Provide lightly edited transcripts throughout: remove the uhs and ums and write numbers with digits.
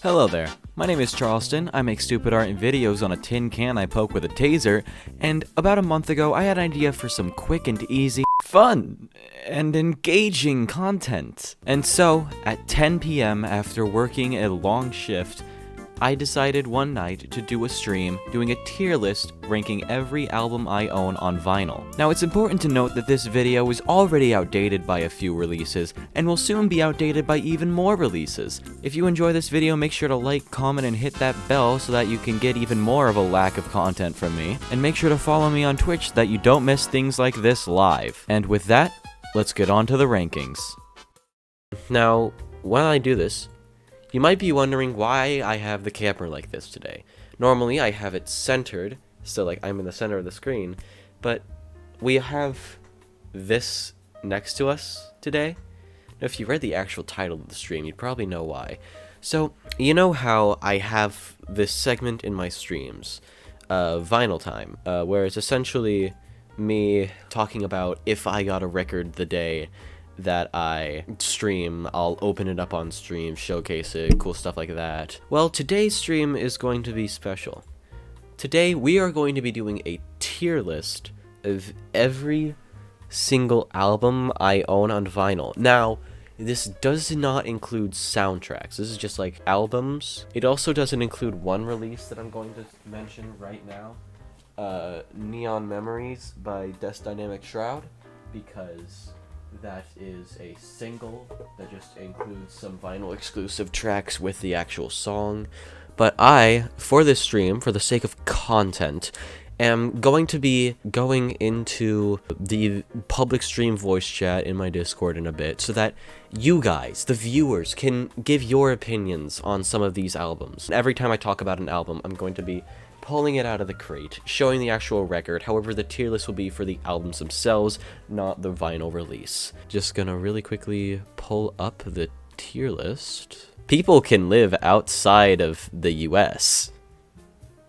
Hello there, my name is Charleston, I make stupid art and videos on a tin can I poke with a taser, and about a month ago I had an idea for some quick and easy, fun, and engaging content. And so, at 10 p.m. after working a long shift, I decided one night to do a stream doing a tier list ranking every album I own on vinyl. Now it's important to note that this video is already outdated by a few releases and will soon be outdated by even more releases. If you enjoy this video, make sure to like, comment, and hit that bell so that you can get even more of a lack of content from me. And make sure to follow me on Twitch so that you don't miss things like this live. And with that, let's get on to the rankings. Now, while I do this, you might be wondering why I have the camera like this today. Normally I have it centered, so like I'm in the center of the screen, but we have this next to us today. Now, if you read the actual title of the stream, you'd probably know why. So, you know how I have this segment in my streams, Vinyl Time, where it's essentially me talking about if I got a record the day that I stream, I'll open it up on stream, showcase it, cool stuff like that. Well, today's stream is going to be special. Today we are going to be doing a tier list of every single album I own on vinyl. Now, this does not include soundtracks. This is just like albums. It also doesn't include one release that I'm going to mention right now. Neon Memories by Death Dynamic Shroud, because that is a single that just includes some vinyl exclusive tracks with the actual song. But I, for this stream, for the sake of content, am going to be going into the public stream voice chat in my Discord in a bit so that you guys, the viewers, can give your opinions on some of these albums. Every time I talk about an album, I'm going to be pulling it out of the crate, showing the actual record. However, the tier list will be for the albums themselves, not the vinyl release. Just gonna really quickly pull up the tier list. People can live outside of the US.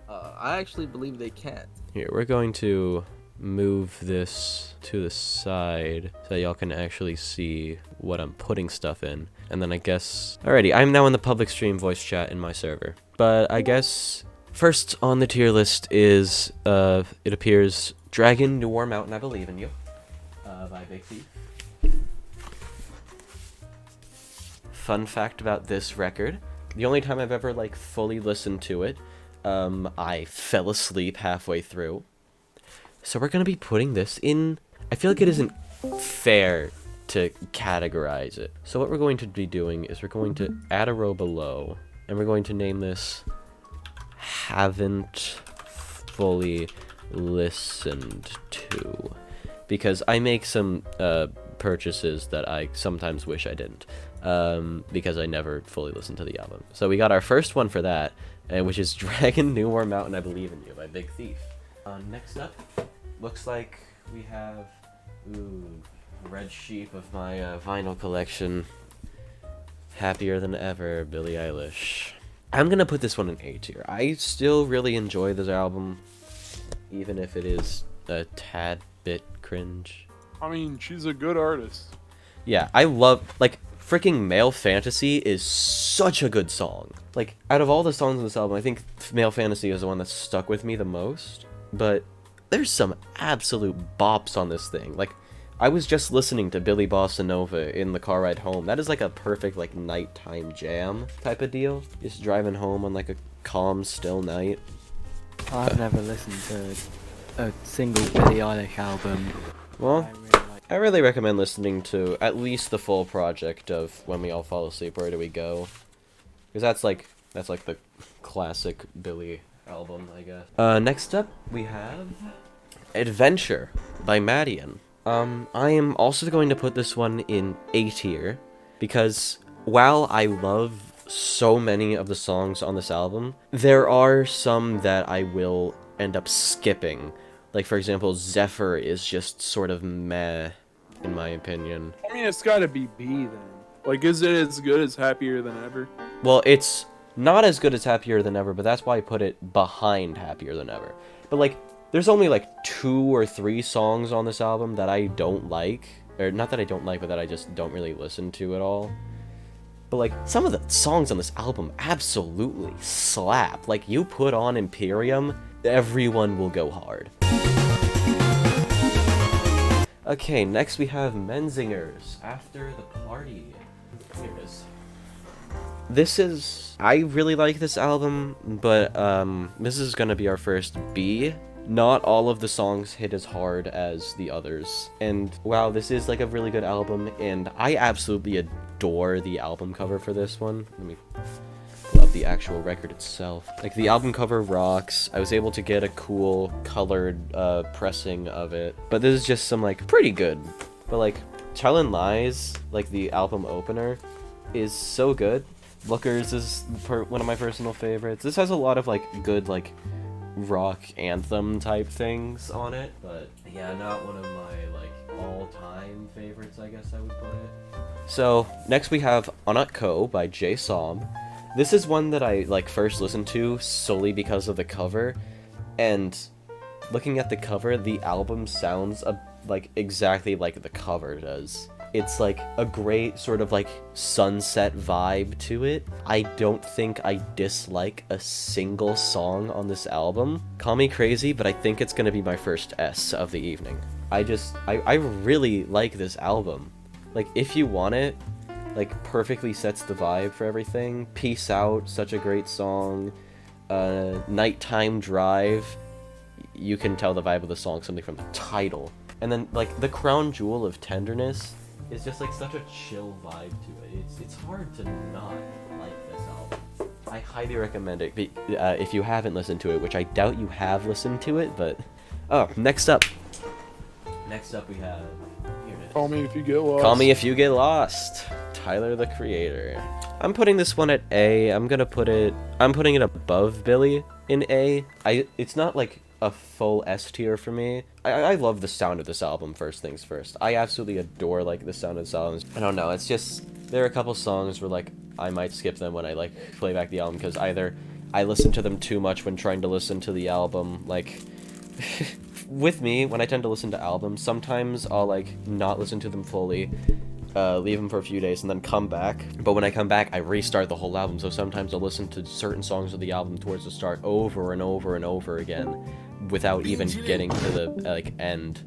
I actually believe they can't. Here, we're going to move this to the side so y'all can actually see what I'm putting stuff in. And then I guess... Alrighty, I'm now in the public stream voice chat in my server. But I guess... First on the tier list is, it appears, Dragon, New War Mountain, I Believe in You, by Big Thief. Fun fact about this record, the only time I've ever, like, fully listened to it, I fell asleep halfway through. So we're gonna be putting this in... I feel like it isn't fair to categorize it. So what we're going to be doing is we're going to add a row below, and we're going to name this Haven't Fully Listened To, because I make some purchases that I sometimes wish I didn't, because I never fully listened to the album. So we got our first one for that, which is Dragon, New War Mountain, I Believe in You by Big Thief. Next up, looks like we have Red Sheep of my vinyl collection, Happier Than Ever, Billie Eilish. I'm gonna put this one in A tier. I still really enjoy this album, even if it is a tad bit cringe. I mean, she's a good artist. Yeah, I love, like, freaking Male Fantasy is such a good song. Like, out of all the songs on this album, I think Male Fantasy is the one that stuck with me the most. But there's some absolute bops on this thing. Like, I was just listening to Billy Bossa Nova in the car ride home. That is like a perfect, like, nighttime jam type of deal. Just driving home on, like, a calm, still night. I've never listened to a single Billie Eilish album. Well, I really recommend listening to at least the full project of When We All Fall Asleep, Where Do We Go? Because that's like the classic Billie album, I guess. Next up, we have Adventure by Madian. I am also going to put this one in A tier, because while I love so many of the songs on this album, there are some that I will end up skipping. Like, for example, Zephyr is just sort of meh, in my opinion. I mean, it's gotta be B then. Like, is it as good as Happier Than Ever? Well, it's not as good as Happier Than Ever, but that's why I put it behind Happier Than Ever. But, like, there's only, like, 2 or 3 songs on this album that I don't like. Or, not that I don't like, but that I just don't really listen to at all. but like some of the songs on this album absolutely slap. Like you put on Imperium, everyone will go hard. Okay, next we have Menzingers, After the Party. Here it is. I really like this album, but this is gonna be our first B. Not all of the songs hit as hard as the others. And wow, this is like a really good album, and I absolutely adore the album cover for this one. Let me pull up the actual record itself. Like, the album cover rocks. I was able to get a cool colored pressing of it. But this is just some, like, pretty good. But like, Tellin' Lies, like the album opener, is so good. Lookers is one of my personal favorites. This has a lot of like good like rock anthem type things on it, but yeah, not one of my like all-time favorites, I guess I would put it. So next we have Onat Ko by Jay Som. This is one that I like first listened to solely because of the cover, and looking at the cover, the album sounds like exactly like the cover does. It's like a great sort of like sunset vibe to it. I don't think I dislike a single song on this album. Call me crazy, but I think it's gonna be my first S of the evening. I really like this album. Like, If You Want It, like, perfectly sets the vibe for everything. Peace Out, such a great song. Nighttime Drive, you can tell the vibe of the song, something from the title. And then, like, the crown jewel of Tenderness is just, like, such a chill vibe to it. It's hard to not like this album. I highly recommend it, if you haven't listened to it, which I doubt you have listened to it, but... Oh, next up. Next up we have... Here it is. Call Me If You Get Lost. Call Me If You Get Lost. Tyler, the Creator. I'm putting this one at A. I'm putting it above Billy in A. It's not, like, a full S tier for me. I love the sound of this album, first things first. I absolutely adore, like, the sound of this album. I don't know, it's just... There are a couple songs where, like, I might skip them when I, like, play back the album, because either I listen to them too much when trying to listen to the album, like... With me, when I tend to listen to albums, sometimes I'll, like, not listen to them fully, leave them for a few days, and then come back. But when I come back, I restart the whole album, so sometimes I'll listen to certain songs of the album towards the start over and over and over again, without even getting to the, like, end.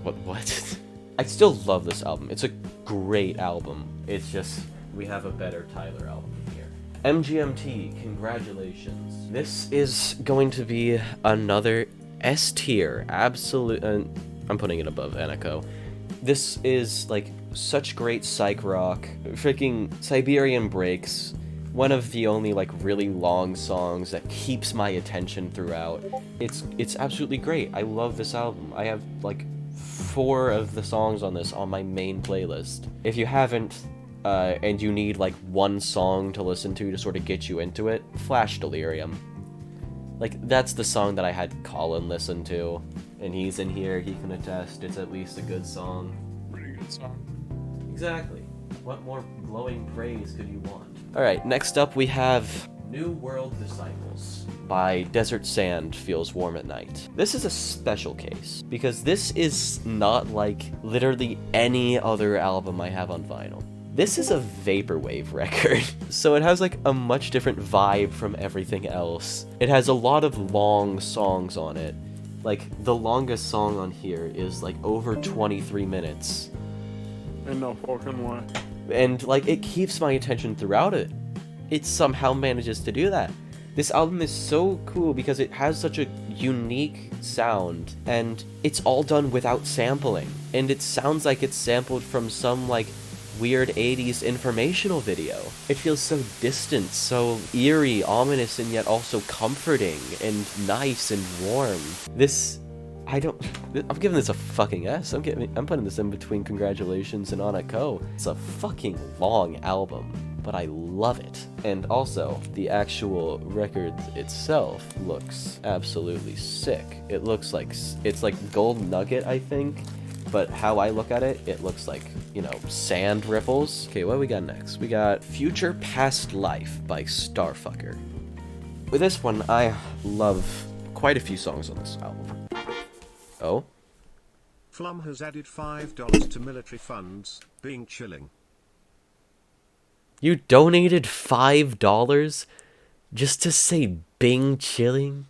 What? I still love this album. It's a great album. It's just, we have a better Tyler album here. MGMT, congratulations. This is going to be another S tier. Absolute. I'm putting it above Eneko. This is, like, such great psych rock. Freaking Siberian Breaks. One of the only, like, really long songs that keeps my attention throughout. It's absolutely great. I love this album. I have, like, 4 of the songs on this on my main playlist. If you haven't, and you need, like, one song to listen to sort of get you into it, Flash Delirium. Like, that's the song that I had Colin listen to, and he's in here, he can attest, it's at least a good song. Pretty good song. Exactly. What more glowing praise could you want? Alright, next up we have New World Disciples by Desert Sand Feels Warm at Night. This is a special case, because this is not like literally any other album I have on vinyl. This is a vaporwave record, so it has like a much different vibe from everything else. It has a lot of long songs on it. Like, the longest song on here is like over 23 minutes. And no fucking way. And like, it keeps my attention throughout it. It somehow manages to do that. This album is so cool because it has such a unique sound, and it's all done without sampling. And it sounds like it's sampled from some like weird 80s informational video. It feels so distant, so eerie, ominous, and yet also comforting and nice and warm. I'm giving this a fucking S. I'm putting this in between Congratulations and Onat Ko. It's a fucking long album, but I love it. And also, the actual record itself looks absolutely sick. It looks like, it's like gold nugget, I think. But how I look at it, it looks like, you know, sand ripples. Okay, what we got next? We got Future Past Life by Starfucker. With this one, I love quite a few songs on this album. Oh? Flum has added $5 to military funds, being chilling. You donated $5 just to say Bing chilling?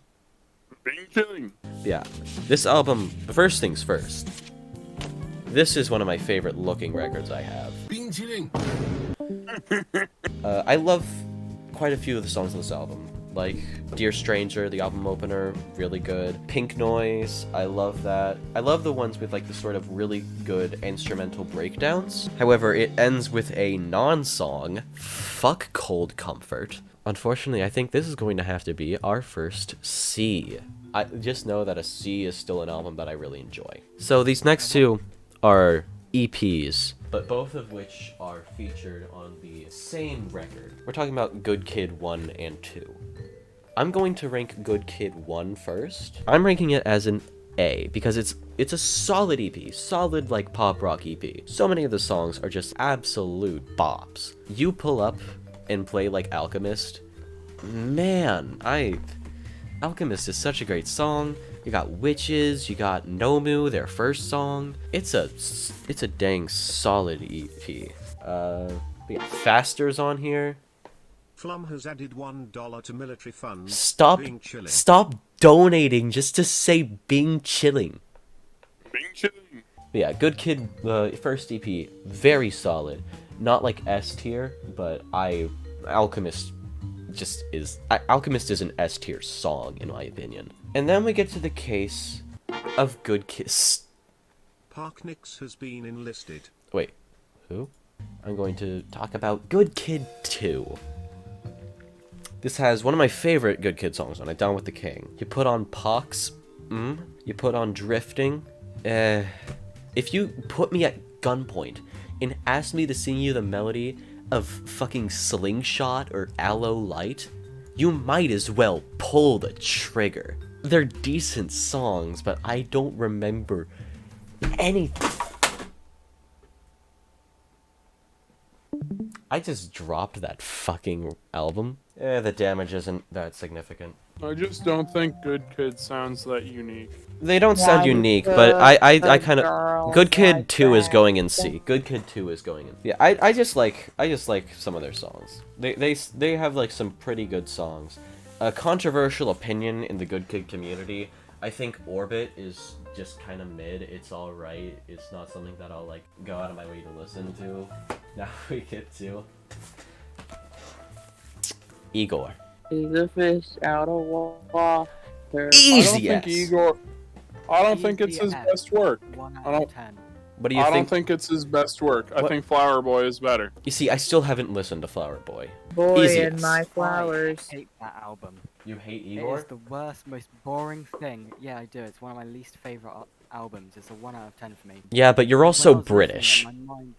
Bing chilling. Yeah, this album, first things first. This is one of my favorite looking records I have. Bing chilling. I love quite a few of the songs on this album. Like Dear Stranger, the album opener, really good. Pink Noise, I love that. I love the ones with like the sort of really good instrumental breakdowns. However, it ends with a non-song, Fuck Cold Comfort. Unfortunately, I think this is going to have to be our first C. I just know that a C is still an album that I really enjoy. So these next two are EPs, but both of which are featured on the same record. We're talking about Good Kid 1 and 2. I'm going to rank Good Kid 1 first. I'm ranking it as an A because it's a solid EP, solid like pop rock EP. So many of the songs are just absolute bops. You pull up and play like Alchemist, man, Alchemist is such a great song. You got Witches, you got Nomu, their first song. It's a dang solid EP. We got Faster's on here. Flum has added $1 to military funds. Stop donating just to say Bing chilling. Bing chilling. Yeah, Good Kid, the first EP, very solid. Not like S tier, but Alchemist is an S tier song in my opinion. And then we get to the case of Good Kiss. Parknix has been enlisted. Wait, who? I'm going to talk about Good Kid 2. This has one of my favorite Good Kid songs on it, Down with the King. You put on Pox, you put on Drifting. If you put me at gunpoint and ask me to sing you the melody of fucking Slingshot or Aloe Light, you might as well pull the trigger. They're decent songs, but I don't remember anything. I just dropped that fucking album. The damage isn't that significant. I just don't think Good Kid sounds that unique. They don't sound unique, but I kind of... Good Kid 2 is going in C. Good Kid 2 is going in. Yeah, I just like some of their songs. They have like some pretty good songs. A controversial opinion in the Good Kid community, I think Orbit is just kind of mid. It's alright. It's not something that I'll like go out of my way to listen to. Now we get to Igor. He's a fish out of water. Easy I don't think yes. Igor. I don't think it's his best work. 1 I out don't- of 10. What do you I think? don't think it's his best work. I What? think Flower Boy is better. You see, I still haven't listened to Flower Boy. Boy Easy and yes. my I flowers. hate that album. You hate It is the worst, most boring thing. Yeah, I do. It's one of my least favorite albums. It's a 1 out of 10 for me. Yeah, but you're When also I was listening, British. my mind-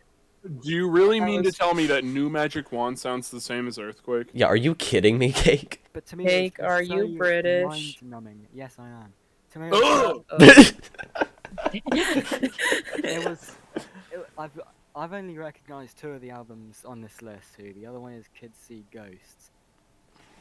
Do you really I mean to was- tell me that New Magic Wand sounds the same as Earthquake? Yeah, are you kidding me, Cake? But to me, Cake, it's are so you British? mind-numbing. Yes, I am. To me, it was. I've only recognised 2 of the albums on this list. The other one is Kids See Ghosts.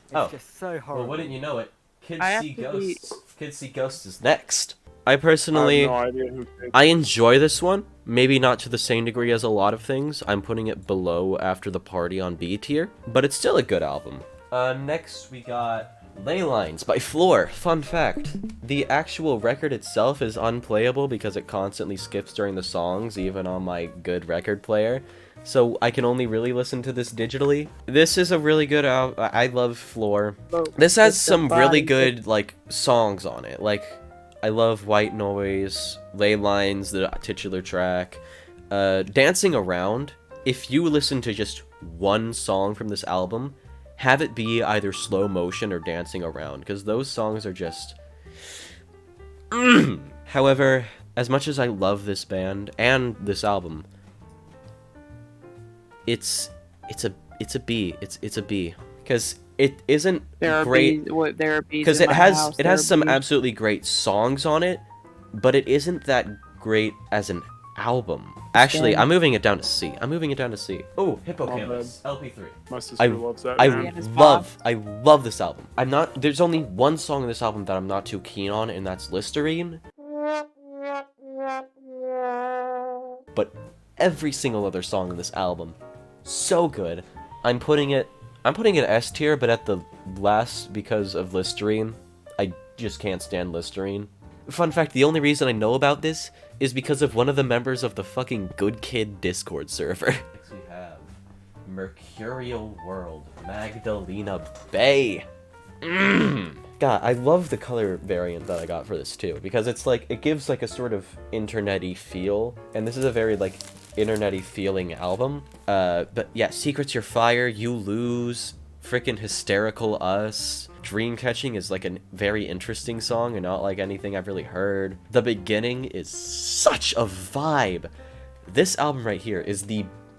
It's Oh. just so horrible. Well, wouldn't you know it? Kids I have See to Ghosts. Kids See Ghosts is next. I I have personally, no idea who Kid. I enjoy this one. Maybe not to the same degree as a lot of things. I'm putting it below After the Party on B tier, but it's still a good album. Next we got Ley Lines by Floor. Fun fact, the actual record itself is unplayable because it constantly skips during the songs, even on my good record player. So I can only really listen to this digitally. This is a really good album. I love Floor. This has It's a some really body. good like songs on it. Like I love White Noise, Ley Lines, the titular track, Dancing Around. If you listen to just one song from this album, have it be either Slow Motion or Dancing Around, because those songs are just... However, as much as I love this band and this album, it's a B. It's a B, because it isn't There are great. bees. What there are bees Because in it my has house, it there has are some bees. absolutely great songs on it, but it isn't that great as an album. Actually, Yeah. I'm moving it down to C. Oh, Hippocampus, LP3. My sister loves that. I man. His love this album. There's only one song in this album that I'm not too keen on, and that's Listerine. But every single other song in this album, so good. I'm putting it S tier, but at the last because of Listerine. I just can't stand Listerine. Fun fact, the only reason I know about this is because of one of the members of the fucking Good Kid Discord server. Next we have Mercurial World, Magdalena Bay. God, I love the color variant that I got for this too, because it's like, it gives like a sort of internet-y feel, and this is a very like internet-y feeling album. But yeah, Secrets You're Fire, You Lose, frickin' Hysterical Us, Dreamcatching is like a very interesting song and not like anything I've really heard. The Beginning is such a vibe. This album right here is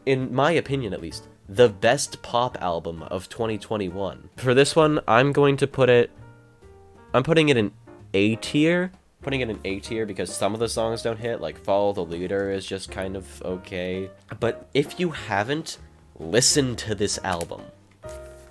in my opinion at least, the best pop album of 2021. For this one, I'm putting it in A tier. Putting it in A tier because some of the songs don't hit, like Follow the Leader is just kind of okay. But if you haven't, listen to this album.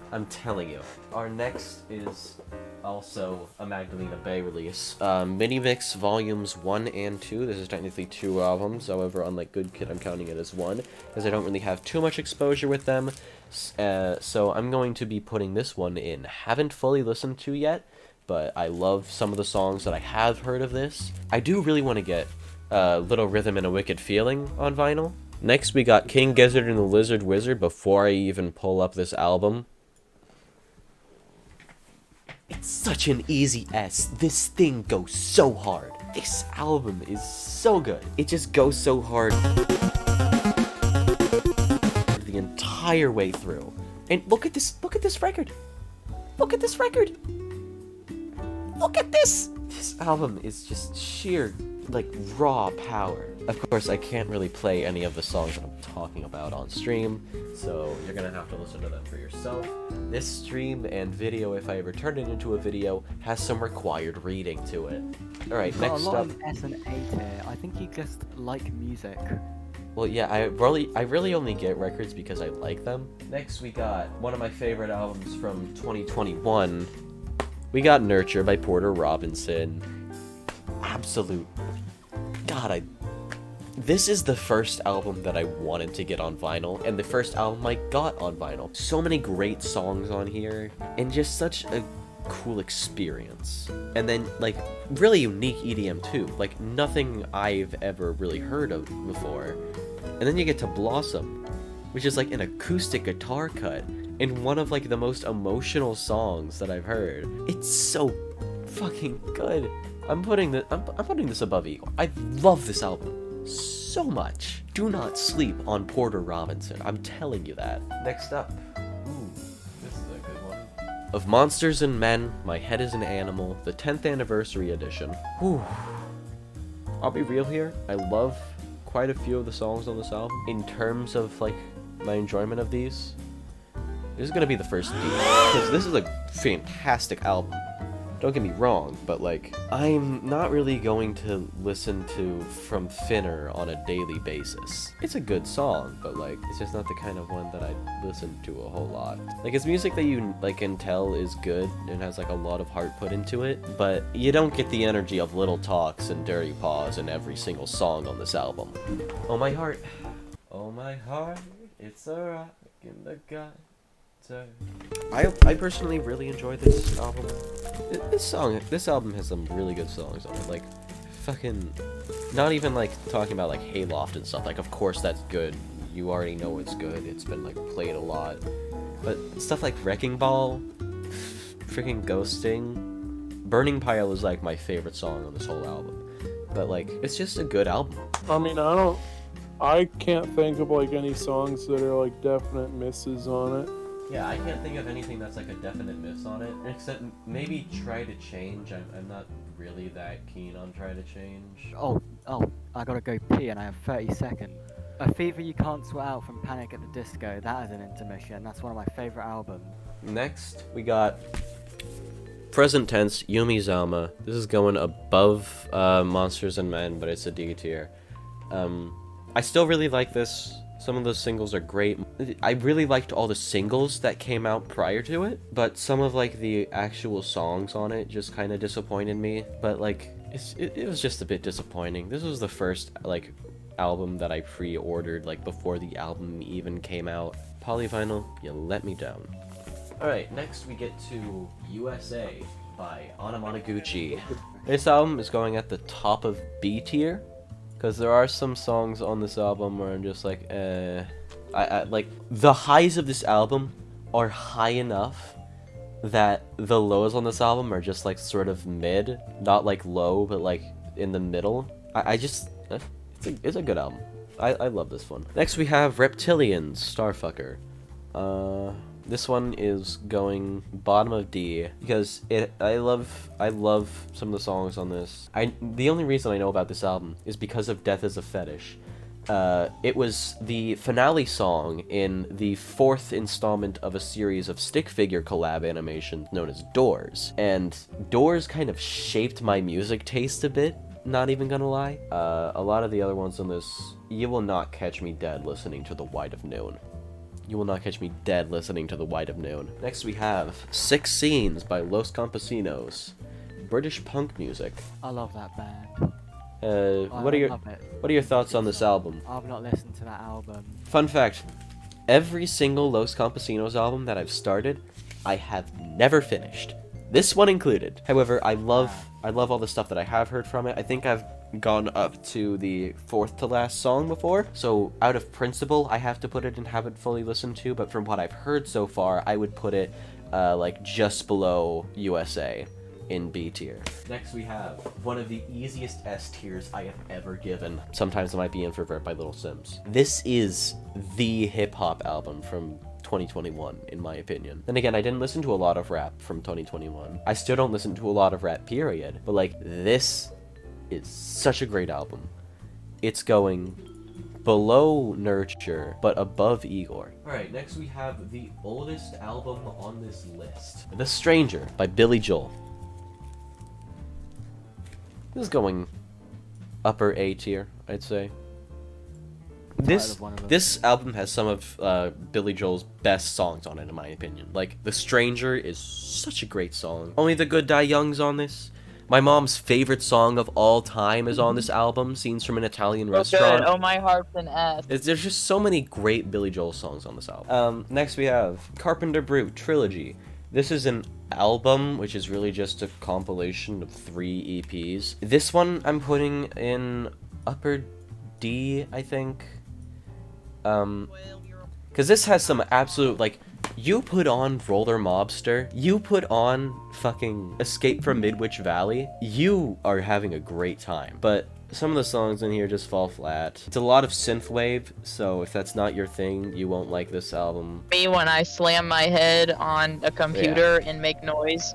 I'm telling you. Our next is also a Magdalena Bay release. Mini Mix Volumes 1 and 2. This is technically 2 albums. However, unlike Good Kid, I'm counting it as 1, because I don't really have too much exposure with them. So I'm going to be putting this one in. Haven't fully listened to yet, but I love some of the songs that I have heard of this. I do really want to get Little Rhythm and a Wicked Feeling on vinyl. Next, we got King Gizzard and the Lizard Wizard before I even pull up this album. It's such an easy S. This thing goes so hard. This album is so good. It just goes so hard the entire way through. And look at this record. Look at this record. Look at this. This album is just sheer, like, raw power. Of course, I can't really play any of the songs that I'm talking about on stream, so you're gonna have to listen to them for yourself. This stream and video, if I ever turn it into a video, has some required reading to it. Alright, next a lot up... of S and A tier. I think you just like music. Well, yeah, I really only get records because I like them. Next, we got one of my favorite albums from 2021. We got Nurture by Porter Robinson. Absolute... God, this is the first album that I wanted to get on vinyl, and the first album I got on vinyl. So many great songs on here, and just such a cool experience. And then, like, really unique EDM too. Like, nothing I've ever really heard of before. And then you get to Blossom, which is like an acoustic guitar cut, in one of like the most emotional songs that I've heard. It's so fucking good. I'm putting this above Eagle. I love this album so much. Do not sleep on Porter Robinson. I'm telling you that. Next up. Ooh, this is a good one. Of Monsters and Men, My Head is an Animal, the 10th Anniversary Edition. Whew. I'll be real here. I love quite a few of the songs on this album. In terms of like my enjoyment of these, this is gonna be the first D, because this is a fantastic album. Don't get me wrong, but like, I'm not really going to listen to From Thinner on a daily basis. It's a good song, but like, it's just not the kind of one that I listen to a whole lot. Like, it's music that you like can tell is good and has like a lot of heart put into it, but you don't get the energy of Little Talks and Dirty Paws in every single song on this album. Oh my heart, it's a rock in the gut. I personally really enjoy this album. This album has some really good songs on it. Like, fucking, not even like talking about like Hayloft and stuff. Like, of course that's good. You already know it's good. It's been like played a lot. But stuff like Wrecking Ball, freaking Ghosting, Burning Pile is like my favorite song on this whole album. But like, it's just a good album. I mean, I can't think of like any songs that are like definite misses on it. Yeah, I can't think of anything that's like a definite miss on it, except maybe Try to Change. I'm not really that keen on Try to Change. Oh, I gotta go pee and I have 30 seconds. A Fever You Can't Sweat Out from Panic at the Disco, that is an intermission. That's one of my favorite albums. Next, we got Present Tense, Yumi Zama. This is going above Monsters and Men, but it's a D tier. I still really like this. Some of those singles are great. I really liked all the singles that came out prior to it, but some of like the actual songs on it just kind of disappointed me. But like, it was just a bit disappointing. This was the first like album that I pre-ordered like before the album even came out. Polyvinyl, you let me down. Alright, next we get to USA by Anamanaguchi. This album is going at the top of B tier, because there are some songs on this album where I'm just like, I like, the highs of this album are high enough that the lows on this album are just like sort of mid, not like low, but like in the middle. It's a good album. I love this one. Next we have Reptilians, Starfucker. This one is going bottom of D because I love some of the songs on this. The only reason I know about this album is because of Death is a Fetish. It was the finale song in the 4th installment of a series of stick figure collab animations known as Doors. And Doors kind of shaped my music taste a bit, not even gonna lie. A lot of the other ones on this, you will not catch me dead listening to The White of Noon. You will not catch me dead listening to The White of Noon. Next we have 6 Scenes by Los Campesinos. British punk music. I love that band. What are your thoughts on this album? I've not listened to that album. Fun fact, every single Los Campesinos album that I've started, I have never finished. This one included. However, I love all the stuff that I have heard from it. I think I've gone up to the 4th to last song before, so out of principle I have to put it and have it fully listened to, but from what I've heard so far, I would put it like just below USA in B tier. Next we have one of the easiest S tiers I have ever given. Sometimes I might be Introvert by Little Sims. This is the hip-hop album from 2021, in my opinion. Then again, I didn't listen to a lot of rap from 2021. I still don't listen to a lot of rap, period. But like, this is such a great album. It's going below Nurture, but above Igor. Alright, next we have the oldest album on this list. The Stranger by Billy Joel. This is going upper A tier, I'd say. This album has some of Billy Joel's best songs on it, in my opinion. Like, The Stranger is such a great song. Only the Good Die Young's on this. My mom's favorite song of all time is on this album, Scenes from an Italian Restaurant. Good. Oh, my heart's an S. There's just so many great Billy Joel songs on this album. Next we have Carpenter Brute Trilogy. This is an album, which is really just a compilation of 3 EPs. This one I'm putting in upper D, I think. Because this has some absolute, like, you put on Roller Mobster, you put on fucking Escape from Midwich Valley, you are having a great time. But some of the songs in here just fall flat. It's a lot of synthwave, so if that's not your thing, you won't like this album. Me when I slam my head on a computer and make noise.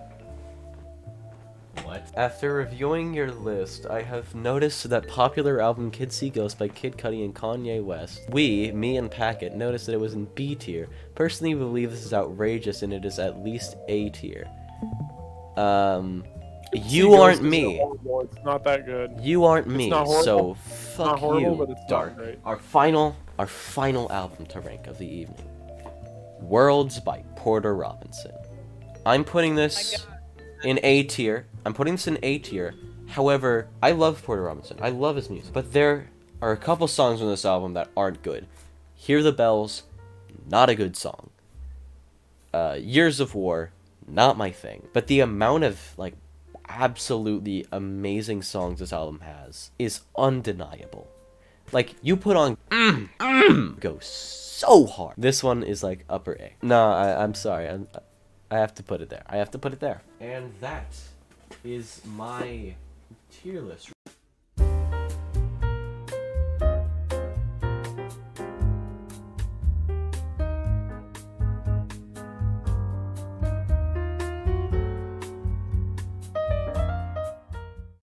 What? After reviewing your list, I have noticed that popular album Kid See Ghost by Kid Cudi and Kanye West. Me and Packet, noticed that it was in B tier. Personally believe this is outrageous and it is at least A tier. You aren't me. It's not that good. You aren't me, not horrible. so fuck horrible, you, but it's Dark. not great. Our final album to rank of the evening. Worlds by Porter Robinson. I'm putting this in A tier. I'm putting this in A tier. However, I love Porter Robinson. I love his music. But there are a couple songs on this album that aren't good. Hear the Bells, not a good song. Years of War, not my thing. But the amount of, like, absolutely amazing songs this album has is undeniable. Like, you put on go so hard. This one is like upper A. No, I'm sorry. I have to put it there. I have to put it there. And that is my tier list.